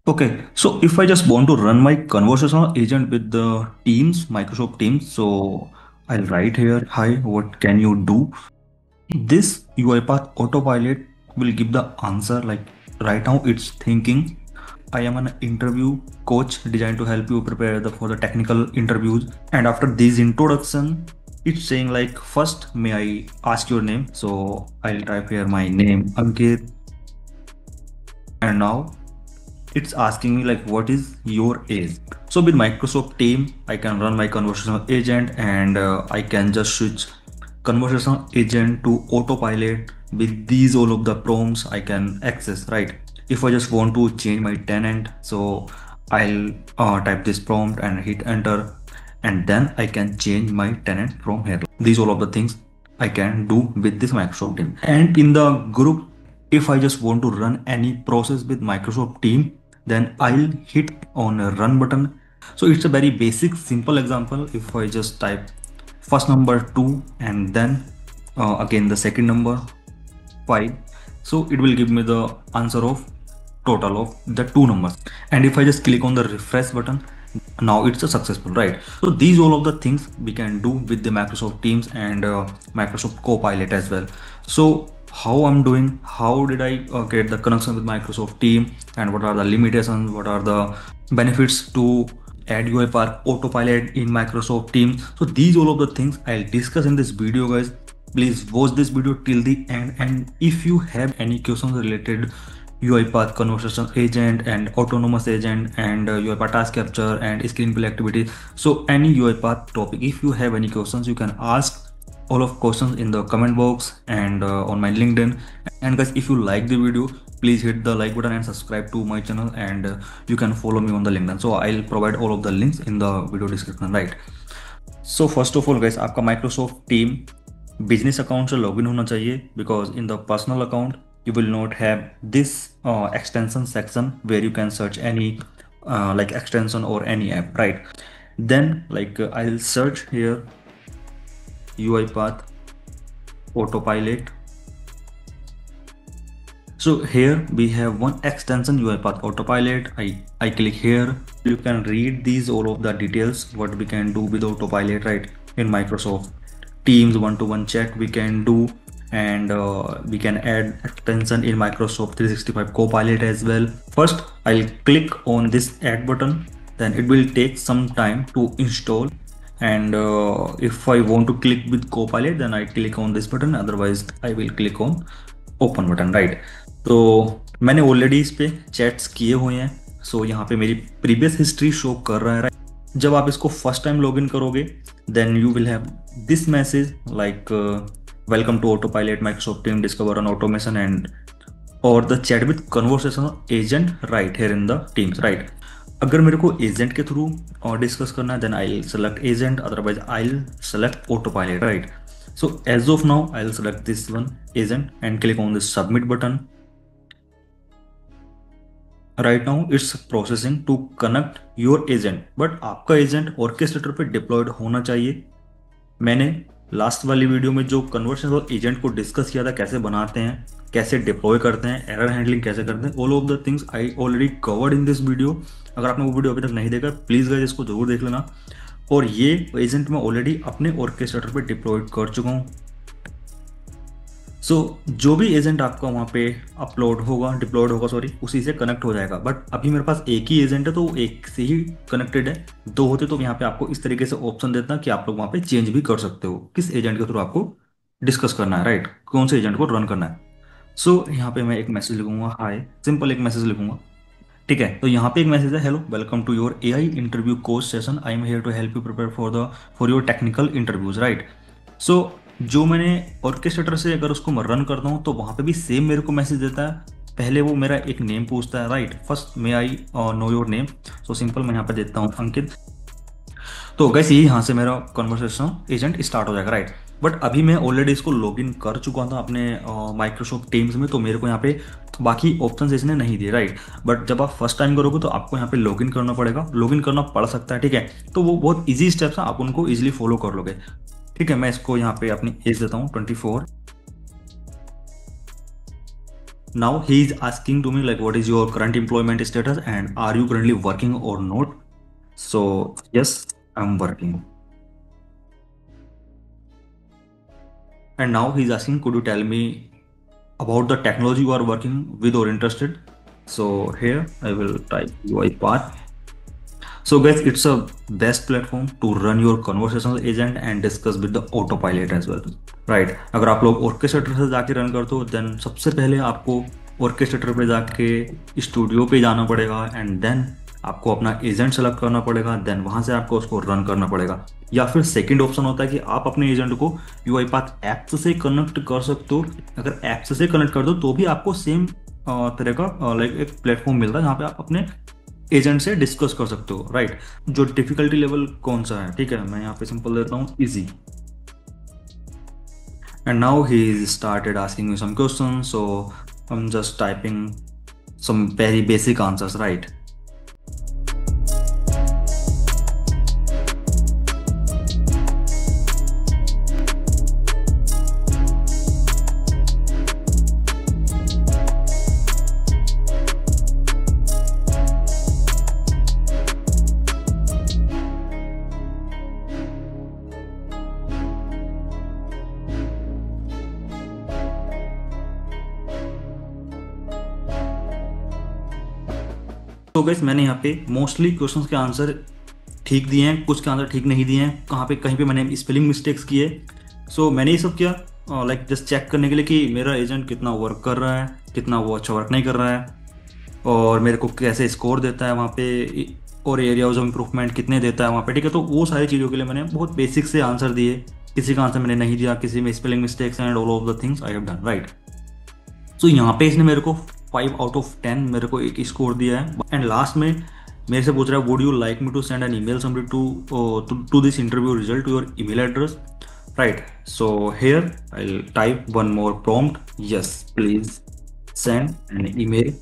Okay, so if I just want to run my conversational agent with the Teams, Microsoft Teams, so I'll write here, hi, what can you do? This UiPath autopilot will give the answer like right now it's thinking, I am an interview coach designed to help you prepare for the technical interviews. And after this introduction, it's saying like, first, may I ask your name? So I'll type here my name, Ankit. And now it's asking me like what is your age. So with Microsoft Team I can run my conversational agent, and I can just switch conversational agent to autopilot with these all of the prompts I can access, right? If I just want to change my tenant, so I'll type this prompt and hit enter, and then I can change my tenant from here. These all of the things I can do with this Microsoft Team. And in the group, if I just want to run any process with Microsoft Team, then I'll hit on a run button. So it's a very basic simple example. If I just type first number 2 and then again the second number 5, so it will give me the answer of total of the two numbers. And if I just click on the refresh button, now it's a successful, right? So these all of the things we can do with the Microsoft Teams and Microsoft Copilot as well. So how I'm doing, how did I get the connection with Microsoft Team, and what are the limitations, what are the benefits to add UiPath autopilot in Microsoft Teams. So these all of the things I'll discuss in this video, guys. Please watch this video till the end, and if you have any questions related UiPath conversation agent and autonomous agent and UiPath task capture and screen play activity, so any UiPath topic, if you have any questions, you can ask all of questions in the comment box and on my LinkedIn. And guys, if you like the video, please hit the like button and subscribe to my channel, and you can follow me on the LinkedIn. So I'll provide all of the links in the video description, right? So first of all guys, आपका Microsoft Team business account से login होना चाहिए, because in the personal account you will not have this extension section where you can search any like extension or any app, right? Then like I'll search here UiPath autopilot. So here we have one extension, UiPath autopilot. I click here. You can read these all of the details what we can do with autopilot, right? In Microsoft Teams one-to-one chat we can do, and we can add extension in Microsoft 365 Copilot as well. First I'll click on this add button, then it will take some time to install. And if I want to click with Copilot, then I click on this button, otherwise I will click on open button, right? तो मैंने already इस पे chats किए हुए हैं, सो यहाँ पे मेरी प्रीवियस हिस्ट्री शो कर रहा है, राइट? जब आप इसको फर्स्ट टाइम लॉगिन करोगे, then you will have this message like welcome to autopilot Microsoft team discover an automation and और the chat with conversational agent right here in the teams, right? अगर मेरे को agent के through और discuss करना है, then I will select agent, otherwise I will select autopilot, right? So as of now I'll select this one agent and click on the submit button. Right now it's processing to connect your agent, but आपका agent orchestrator पे diploid होना चाहिए। मैंने last वाली video में जो conversational agent को discuss किया था, कैसे बनाते हैं, कैसे डिप्लॉय करते हैं, एरर हैंडलिंग कैसे करते हैं, all of the things I already covered in this video. अगर आपने वो वीडियो अभी तक नहीं देखा, प्लीज गाइस इसको जरूर देख लेना। और ये एजेंट मैं ऑलरेडी अपने ऑर्केस्ट्रेटर पे डिप्लॉयड कर चुका हूँ। सो जो भी एजेंट आपका वहाँ पे अपलोड होगा, डिप्लॉयड होगा सॉरी, उसी से कनेक्ट हो जाएगा। बट अभी मेरे पास एक ही एजेंट है, तो वो एक से ही कनेक्टेड है। दो होते तो यहाँ पे आपको इस तरीके से ऑप्शन देता कि आप लोग वहाँ पे चेंज भी कर सकते हो किस एजेंट के थ्रू आपको डिस्कस करना है, राइट? कौन से एजेंट को रन करना है। सो यहाँ पे मैं एक मैसेज लिखूंगा, हाय, सिंपल एक मैसेज लिखूंगा, ठीक है? तो यहाँ पे एक मैसेज है, hello welcome to your AI interview coach session, I am here to help you prepare for your technical interviews, right? So जो मैंने ऑर्केस्ट्रेटर से अगर उसको मैं रन करता हूँ, तो वहाँ पे भी सेम मेरे को मैसेज देता है। पहले वो मेरा एक नेम पूछता है, right? First may I know your name, so simple मैं यहाँ पे देता हूँ अंकित। तो गैस ये यहाँ से मेरा कन्वर्सेशन एजेंट स्टार्ट हो जाएगा, राइट? बट अभी मैं ऑलरेडी इसको लॉगिन कर चुका था अपने माइक्रोसॉफ्ट टीम्स में, तो मेरे को यहाँ पे बाकी ऑप्शंस इसने नहीं दिए, राइट? बट जब आप फर्स्ट टाइम करोगे तो आपको यहाँ पे लॉगिन करना पड़ेगा, लॉगिन करना पड़ सकता है, ठीक है? तो वो बहुत ईजी स्टेप्स हैं, आप उनको ईजिली फॉलो कर लोगे, ठीक है? मैं इसको यहाँ पे अपनी एज देता हूँ 24, Now he is asking to me like, what is your current employment status and are you currently working or not? So yes, I'm working. And now he's asking, could you tell me about the technology you are working with or interested? So here I will type UiPath. So guys, it's a best platform to run your conversational agent and discuss with the autopilot as well, right? अगर आप लोग orchestrator से जाके run करते हो, then सबसे पहले आपको orchestrator पे जाके स्टूडियो पे जाना पड़ेगा एंड देन आपको अपना एजेंट सेलेक्ट करना पड़ेगा, देन वहां से आपको उसको रन करना पड़ेगा। या फिर सेकंड ऑप्शन होता है कि आप अपने एजेंट को UiPath ऐप्स से कनेक्ट कर सकते हो। अगर ऐप्स से कनेक्ट कर दो तो भी आपको सेम तरह का लाइक एक प्लेटफॉर्म मिलता है जहाँ पे आप अपने एजेंट से डिस्कस कर सकते हो, राइट? जो डिफिकल्टी लेवल कौन सा है, ठीक है, मैं यहाँ पे सिंपल देता हूँ easy. And now he started asking me some question, so I am just typing some very basic answers, right? तो गाइस मैंने यहाँ पे मोस्टली क्वेश्चंस के आंसर ठीक दिए हैं, कुछ के आंसर ठीक नहीं दिए हैं, कहाँ पे कहीं पे मैंने स्पेलिंग मिस्टेक्स किए। सो मैंने ये सब किया लाइक जस्ट चेक करने के लिए कि मेरा एजेंट कितना वर्क कर रहा है, कितना वो अच्छा वर्क नहीं कर रहा है, और मेरे को कैसे स्कोर देता है वहाँ पे, और एरियाज ऑफ इम्प्रूवमेंट कितने देता है वहाँ पे, ठीक है। तो वो सारी चीज़ों के लिए मैंने बहुत बेसिक से आंसर दिए, किसी का आंसर मैंने नहीं दिया, किसी में spelling mistakes and all of the things I have done, right? So यहाँ पे इसने मेरे को 5 out of 10 मेरे को एक स्कोर दिया है। एंड लास्ट में मेरे से पूछ रहा है, would you like me to send an email summary to this interview result to your email address, right? So here I will type one more prompt, yes please send an email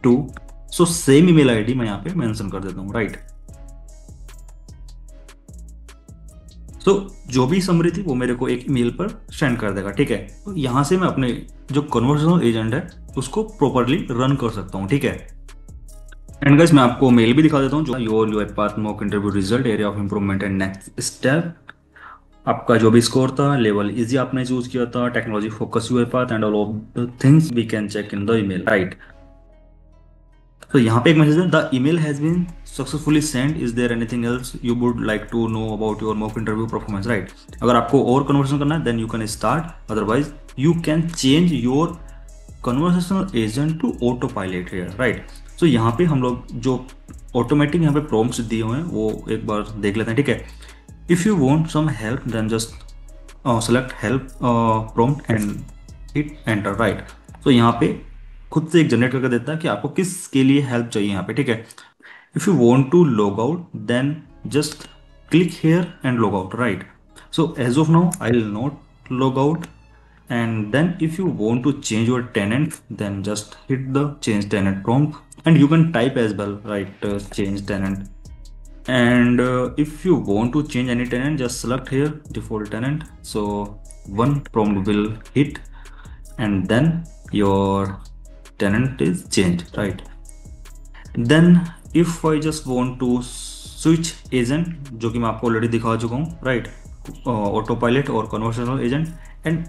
to, so same email ID मैं यहाँ पे mention कर देता हूँ, right? तो जो भी summary थी वो मेरे को एक ईमेल पर सेंड कर देगा, ठीक है। तो यहाँ से मैं अपने जो कन्वर्सेशनल एजेंट है उसको प्रॉपरली रन कर सकता हूँ, ठीक है। एंड गाइस मैं आपको मेल भी दिखा देता हूँ, जो your UiPath mock interview result, area of improvement and next step. आपका जो भी स्कोर था, लेवल इजी आपने चूज किया था, technology focus UiPath and all of the things we can check in the email, right? तो यहाँ पे एक मैसेज है, the email has been successfully send, is there anything else you would like to know about your mock interview performance, right? अगर आपको और conversation करना है then you can start, otherwise you can change your conversational agent to autopilot here, right? So यहाँ पे हम लोग जो ऑटोमेटिक यहाँ पे प्रॉम्प्ट्स दिए हुए हैं वो एक बार देख लेते हैं, ठीक है। If you want some help then just select help prompt and hit enter, right? तो यहाँ पे खुद से एक जनरेट करके देता है कि आपको किसके लिए हेल्प चाहिए यहाँ पे, ठीक है। If you want to log out then just click here and log out, right? So as of now I will not log out, and then if you want to change your tenant then just hit the change tenant prompt and you can type as well, right? Change tenant, and if you want to change any tenant just select here default tenant, so one prompt will hit and then your tenant is changed, right? Then if I just want to switch agent, जो कि मैं आपको already दिखा चुका हूँ, right? Auto pilot और conversational agent, and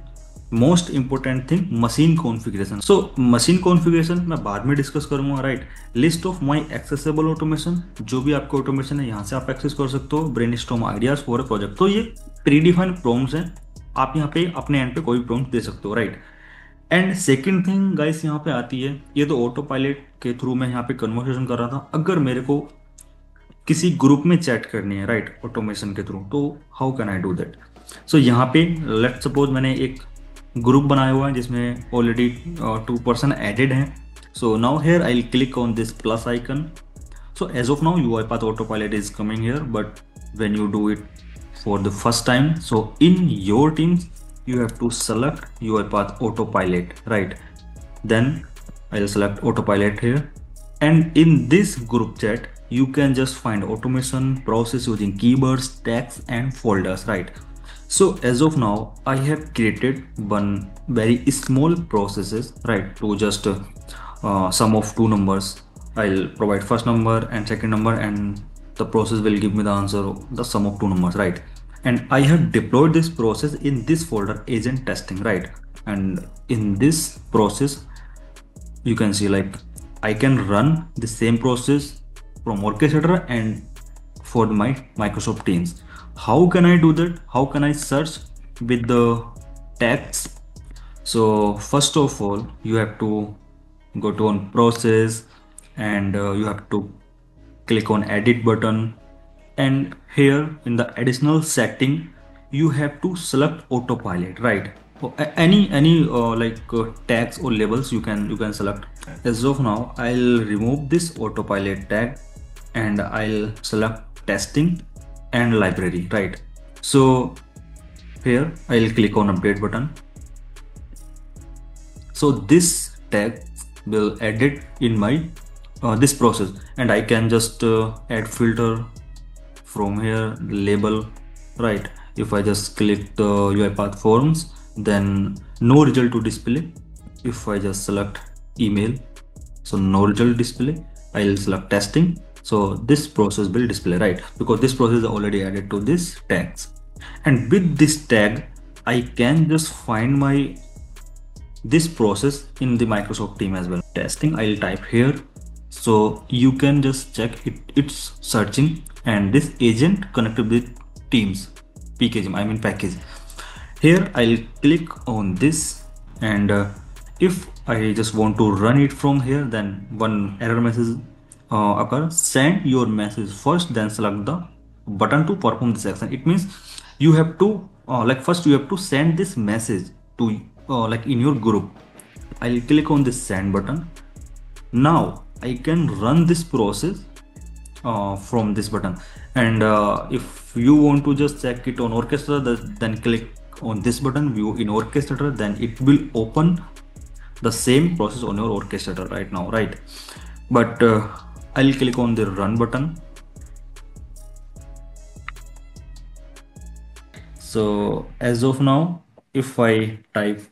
most important thing machine configuration. So machine configuration मैं बाद में डिस्कस करूंगा, right? List of my accessible automation, जो भी आपको ऑटोमेशन है यहाँ से आप एक्सेस कर सकते हो। Brainstorm ideas for a project, तो ये प्री डिफाइंड प्रॉम्प्ट्स हैं, आप यहाँ पे अपने एंड पे कोई प्रॉम्प्ट दे सकते हो, right? And second thing guys यहाँ पे आती है, ये तो ऑटो पायलट के थ्रू मैं यहाँ पे कन्वर्सेशन कर रहा था। अगर मेरे को किसी ग्रुप में चैट करनी है, राइट, ऑटोमेशन के थ्रू, तो how can I do that? So यहाँ पे लेट्स सपोज मैंने एक ग्रुप बनाया हुआ है जिसमें ऑलरेडी 2 पर्सन एडेड हैं। So now here I will click on this plus icon. So as of now UiPath autopilot is coming here, but when you do it for the first time, so in your teams you have to select UiPath autopilot, right? Then I will select autopilot here, and in this group chat you can just find automation process using keywords, tags and folders, right? So as of now, I have created one very small processes, right? To just sum of two numbers. I'll provide first number and second number, and the process will give me the answer of the sum of two numbers, right? And I have deployed this process in this folder agent testing, right? And in this process, you can see like I can run the same process from orchestrator and for my Microsoft Teams. How can I do that? How can I search with the tags? So first of all, you have to go to on process, and you have to click on edit button, and here in the additional setting you have to select autopilot, right? Or any tags or labels you can select. As of now, I'll remove this autopilot tag and I'll select testing and library, right? So here I'll click on update button. So this tag will edit in my this process, and I can just add filter from here, label, right? If I just click the UiPath forms, then no result to display. If I just select email, so no result display. I'll select testing, so this process will display, right? Because this process is already added to this tags. And with this tag, I can just find my this process in the Microsoft team as well. Testing, I'll type here, so you can just check it's searching, and this agent connected with Teams PKG, I mean package. Here I'll click on this, and if I just want to run it from here, then one error message occur. Send your message first, then select the button to perform this action. It means you have to first you have to send this message to like in your group. I'll click on this send button. Now I can run this process from this button, and if you want to just check it on orchestrator, then click on this button, view in orchestrator, then it will open the same process on your orchestrator right now, right? But I'll click on the run button. So as of now, if I type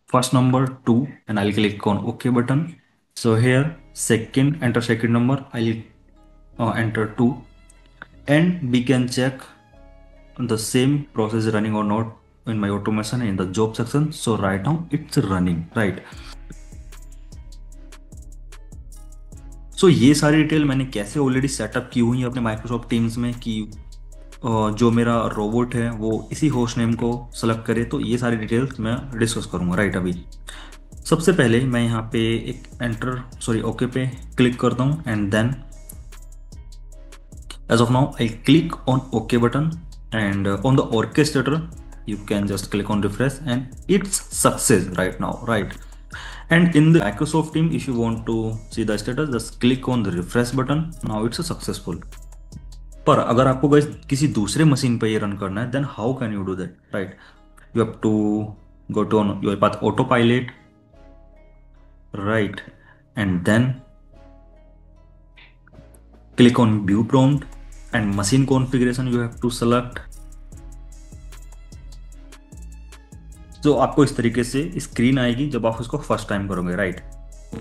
first number 2 and I'll click on OK button, so here enter second number, I'll enter 2, and we can check the same process running or not in my automation in the job section. So right now it's running, right? So ये सारी detail मैंने कैसे already setup की हुई है अपने Microsoft teams में कि जो मेरा रोबोट है वो इसी होस्ट नेम को सेलेक्ट करे, तो ये सारी डिटेल्स मैं डिस्कस करूंगा राइट। अभी सबसे पहले मैं यहाँ पे एक ओके पे क्लिक करता हूँ, and then as of now I click on OK button, and on the orchestrator you can just click on refresh, and it's success right now, right? And in the Microsoft team, if you want to see the status, just click on the refresh button. Now it's a successful. पर अगर आपको guys किसी दूसरे machine पे ये run करना है, then how can you do that, right? You have to go to UiPath autopilot, right? And then click on view prompt, and machine configuration you have to select. तो आपको इस तरीके से स्क्रीन आएगी जब आप उसको फर्स्ट टाइम करोगे, right?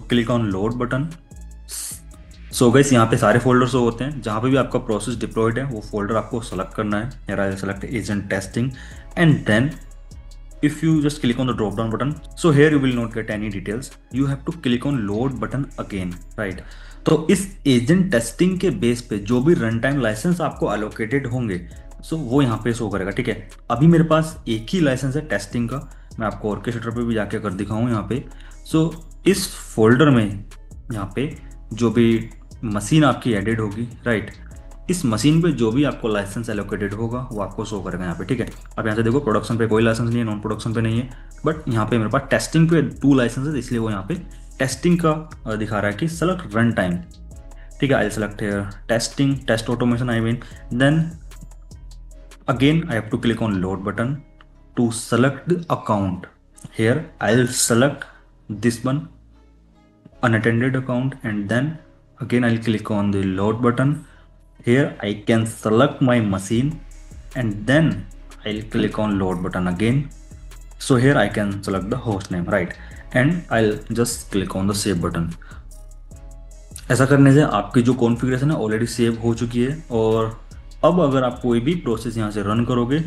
Click on load button. So guys यहाँ पे सारे फोल्डर्स होते हैं, जहाँ पे भी आपका प्रोसेस डिप्लॉयड है वो फोल्डर आपको सेलेक्ट करना है। Here I select agent testing, and then if you just click on the drop down button, so here you will not get any details. You have to click on load button again, right? तो इस agent testing के base पे जो भी run time licence आपको allocated होंगे, सो वो यहाँ पे शो करेगा, ठीक है? अभी मेरे पास एक ही लाइसेंस है टेस्टिंग का, मैं आपको ऑर्केस्ट्रेटर पे भी जाके कर दिखाऊँ यहाँ पे। सो इस फोल्डर में यहाँ पे जो भी मशीन आपकी एडेड होगी, राइट, इस मशीन पे जो भी आपको लाइसेंस एलोकेटेड होगा वो आपको शो करेगा यहाँ पे, ठीक है? अब यहाँ से देखो प्रोडक्शन पे कोई लाइसेंस नहीं है, नॉन प्रोडक्शन पे नहीं है, बट यहाँ पे मेरे पास टेस्टिंग पे 2 लाइसेंस है, इसलिए वो यहाँ पे टेस्टिंग का दिखा रहा है कि सेलेक्ट रन टाइम, ठीक है? I select here testing, test automation I mean. Then again I have to click on load button to select the account. Here I will select this one, unattended account, and then again I'll click on the load button. Here I can select my machine, and then I'll click on load button again. So here I can select the host name, right? And I'll just click on the save button. ऐसा करने से आपकी जो configuration है already save हो चुकी है, और अब अगर आप कोई भी प्रोसेस यहाँ से रन करोगे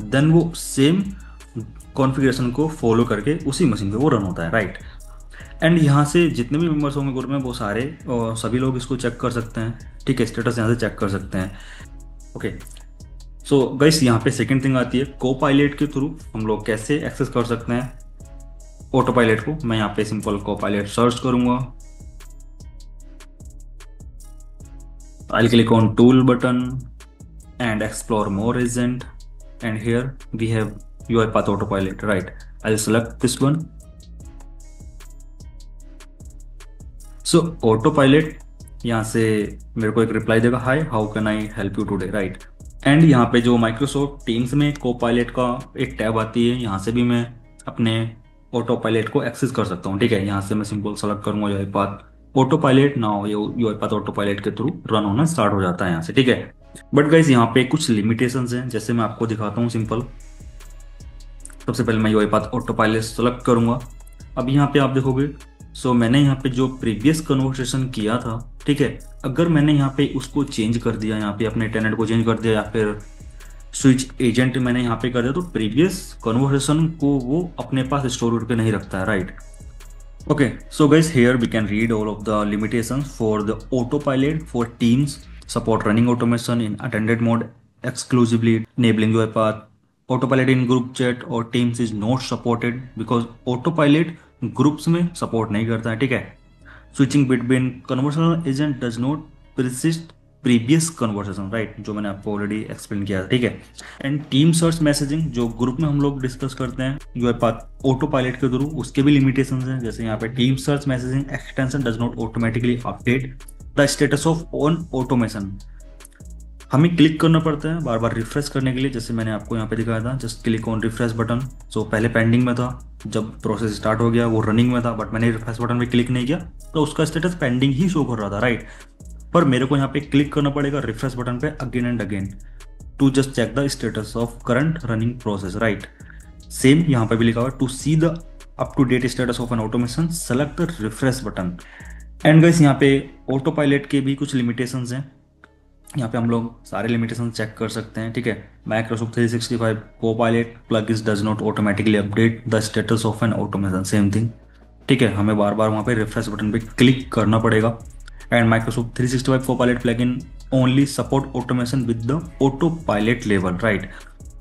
देन वो सेम कॉन्फ़िगरेशन को फॉलो करके उसी मशीन पे वो रन होता है, राइट। एंड यहाँ से जितने भी मेंबर्स होंगे ग्रुप में वो सारे और सभी लोग इसको चेक कर सकते हैं, ठीक है, स्टेटस यहाँ से चेक कर सकते हैं। ओके, सो गाइस यहाँ पे सेकंड थिंग आती है को पायलट के थ्रू हम लोग कैसे एक्सेस कर सकते हैं ऑटो पायलट को। मैं यहाँ पे सिंपल को पायलट सर्च करूंगा। I'll click on tool button and explore more agent, and here we have UiPath Autopilot, right? I'll select this one. So Autopilot यहाँ से मेरे को एक रिप्लाई देगा, hi how can I help you today, right. And यहाँ पे जो Microsoft teams में Copilot का एक टैब आती है, यहाँ से भी मैं अपने ऑटो पायलट को एक्सेस कर सकता हूँ, ठीक है। यहाँ से मैं सिंपल सेलेक्ट करूंगा UiPath ऑटो पायलट, नाउ ये UiPath ऑटो पायलट के थ्रू रन होना स्टार्ट हो जाता है यहाँ से, ठीक है। बट गाइस यहाँ पे कुछ लिमिटेशंस हैं, जैसे मैं आपको दिखाता हूँ सिंपल। सबसे पहले मैं UiPath ऑटो पायलट सेलेक्ट करूंगा। अब यहाँ पे आप देखोगे, सो मैंने यहाँ पे जो प्रीवियस कन्वर्सेशन किया था, ठीक है, अगर मैंने यहाँ पे उसको चेंज कर दिया, यहाँ पे अपने टेनेंट को चेंज कर दिया या फिर स्विच एजेंट मैंने यहाँ पे कर दिया, तो प्रीवियस कन्वर्सेशन को वो अपने पास स्टोर करके नहीं रखता है, right. Okay, so guys, here we can read all of the limitations for the autopilot for teams. Support running automation in attended mode exclusively, enabling UiPath. Autopilot in group chat or teams is not supported because autopilot groups में support नहीं करता है, ठीक है। Switching between conversational agent does not persist previous conversation, right, जो मैंने आपको already explain किया था, ठीक है। एंड टीम सर्च मैसेजिंग जो ग्रुप में हम लोग डिस्कस करते हैं UiPath ऑटो पायलट के थ्रू, उसके भी लिमिटेशंस हैं। जैसे यहाँ पे team search messaging extension does not automatically update the status of on automation. हमें क्लिक करना पड़ता है बार बार रिफ्रेश करने के लिए, जैसे मैंने आपको यहाँ पे दिखाया था, just click on refresh button. So पहले पेंडिंग में था, जब प्रोसेस स्टार्ट हो गया वो रनिंग में था, बट मैंने रिफ्रेश बटन पे क्लिक नहीं किया तो उसका स्टेटस पेंडिंग ही शो कर रहा था, राइट। पर मेरे को यहाँ पे क्लिक करना पड़ेगा रिफ्रेश बटन पे again and again to just check the status of current running process, right. Same यहाँ पे भी लिखा हुआ to see the up to date status of an automation select the refresh button. And guys यहाँ पे auto pilot के भी कुछ लिमिटेशंस हैं, यहाँ पे हम लोग सारे लिमिटेशन चेक कर सकते हैं, ठीक है। Microsoft 365 Copilot plugins does not automatically update the status of an automation, same thing, ठीक है। हमें बार बार वहाँ पे रिफ्रेश बटन पे क्लिक करना पड़ेगा। And Microsoft 365 Copilot plugin only support automation with the auto pilot level, right.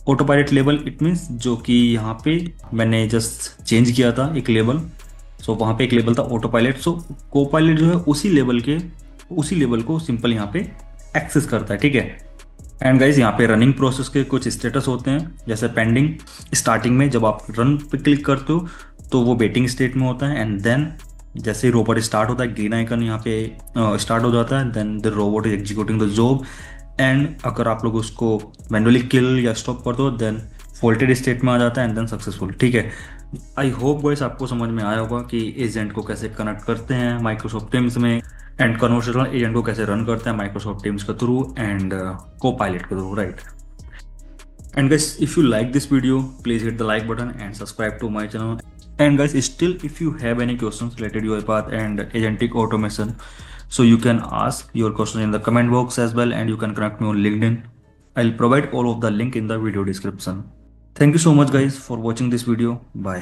Auto pilot level it means जो कि यहाँ पे मैंने जस्ट चेंज किया था एक लेवल, सो वहाँ पे एक लेवल था ऑटो पायलट, सो Copilot जो है उसी लेवल को सिंपल यहाँ पे एक्सेस करता है, ठीक है। एंड गाइज यहाँ पे रनिंग प्रोसेस के कुछ स्टेटस होते हैं, जैसे पेंडिंग, स्टार्टिंग में जब आप रन पे क्लिक करते हो तो वो वेटिंग स्टेट में होता है, एंड देन जैसे ही रोबोट स्टार्ट होता है ग्रीन आइकन यहाँ पे स्टार्ट हो जाता है, then the robot is executing the job. And अगर आप लोग उसको मैनुअली किल या स्टॉप कर दो देन फोल्टेड स्टेट में आ जाता है, एंड देन सक्सेसफुल, ठीक है। आई होप गाइस आपको समझ में आया होगा कि एजेंट को कैसे कनेक्ट करते हैं माइक्रोसॉफ्ट टीम्स में, एंड कन्वर्सेशनल एजेंट को कैसे रन करते हैं माइक्रोसॉफ्ट टीम्स के थ्रू एंड Copilot के through, right. And guys, if you like this video, please hit the like button and subscribe to my channel. And guys, still if you have any questions related to UiPath and agentic automation, so you can ask your question in the comment box as well, and you can connect me on LinkedIn. I'll provide all of the link in the video description. Thank you so much guys for watching this video. Bye.